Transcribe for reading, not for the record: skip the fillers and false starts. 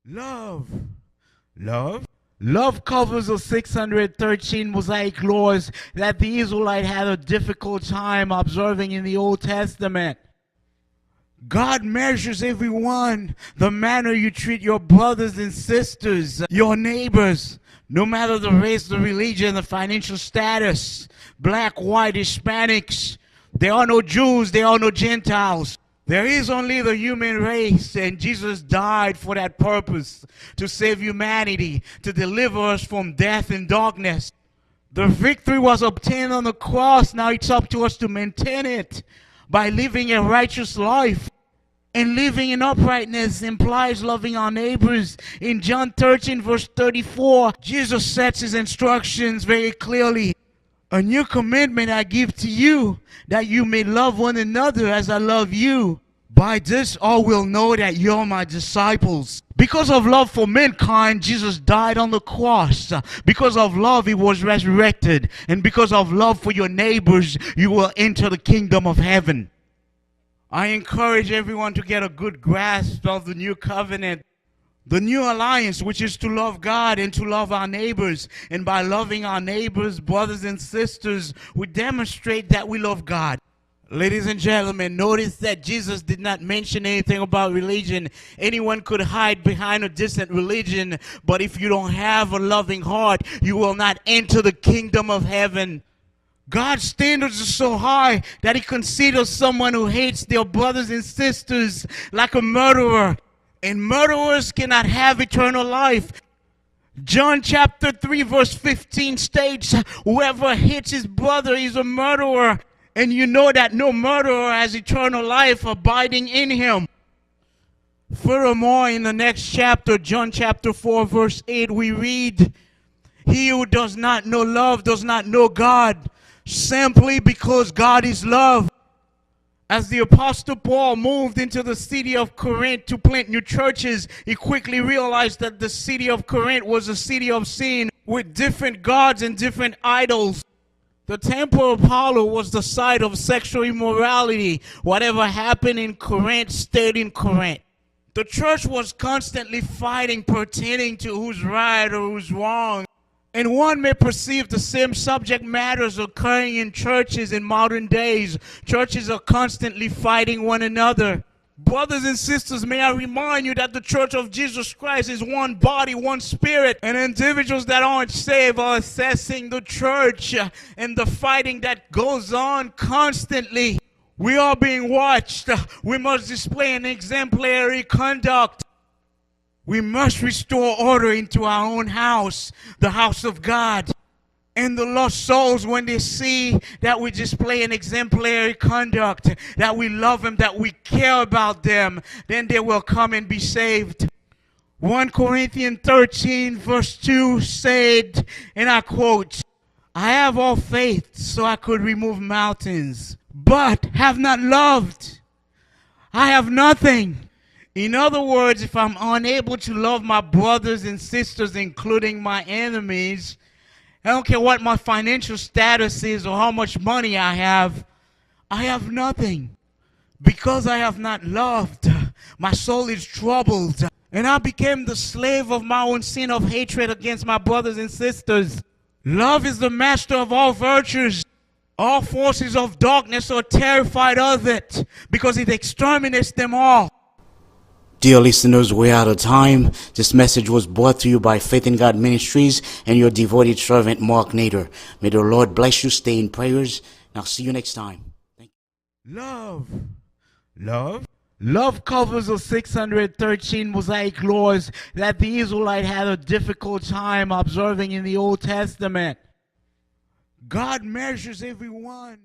Love. Love. Love covers the 613 Mosaic laws that the Israelite had a difficult time observing in the Old Testament. God measures everyone, the manner you treat your brothers and sisters, your neighbors, no matter the race, the religion, the financial status, black, white, Hispanics. There are no Jews, there are no Gentiles. There is only the human race, and Jesus died for that purpose, to save humanity, to deliver us from death and darkness. The victory was obtained on the cross. Now it's up to us to maintain it by living a righteous life. And living in uprightness implies loving our neighbors. In John 13, verse 34, Jesus sets his instructions very clearly. A new commandment I give to you, that you may love one another as I love you. By this all will know that you're my disciples. Because of love for mankind, Jesus died on the cross. Because of love, he was resurrected. And because of love for your neighbors, you will enter the kingdom of heaven. I encourage everyone to get a good grasp of the new covenant, the new alliance, which is to love God and to love our neighbors. And by loving our neighbors, brothers and sisters, we demonstrate that we love God. Ladies and gentlemen, notice that Jesus did not mention anything about religion. Anyone could hide behind a distant religion, but if you don't have a loving heart, you will not enter the kingdom of heaven. God's standards are so high that he considers someone who hates their brothers and sisters like a murderer. And murderers cannot have eternal life. John chapter 3 verse 15 states, whoever hates his brother is a murderer. And you know that no murderer has eternal life abiding in him. Furthermore, in the next chapter, John chapter 4 verse 8, we read, he who does not know love does not know God, simply because God is love. As the Apostle Paul moved into the city of Corinth to plant new churches, he quickly realized that the city of Corinth was a city of sin with different gods and different idols. The temple of Apollo was the site of sexual immorality. Whatever happened in Corinth stayed in Corinth. The church was constantly fighting pertaining to who's right or who's wrong. And one may perceive the same subject matters occurring in churches in modern days. Churches are constantly fighting one another. Brothers and sisters, may I remind you that the Church of Jesus Christ is one body, one spirit. And individuals that aren't saved are assessing the church and the fighting that goes on constantly. We are being watched. We must display an exemplary conduct. We must restore order into our own house, the house of God. And the lost souls, when they see that we display an exemplary conduct, that we love them, that we care about them, then they will come and be saved. 1 Corinthians 13 verse 2 said, and I quote, I have all faith so I could remove mountains, but have not loved, I have nothing. In other words, if I'm unable to love my brothers and sisters, including my enemies, I don't care what my financial status is or how much money I have nothing. Because I have not loved, my soul is troubled. And I became the slave of my own sin of hatred against my brothers and sisters. Love is the master of all virtues. All forces of darkness are terrified of it because it exterminates them all. Dear listeners, we're out of time. This message was brought to you by Faith in God Ministries and your devoted servant, Mark Nader. May the Lord bless you. Stay in prayers. And I'll see you next time. Thank you. Love. Love. Love covers the 613 Mosaic laws that the Israelite had a difficult time observing in the Old Testament. God measures everyone.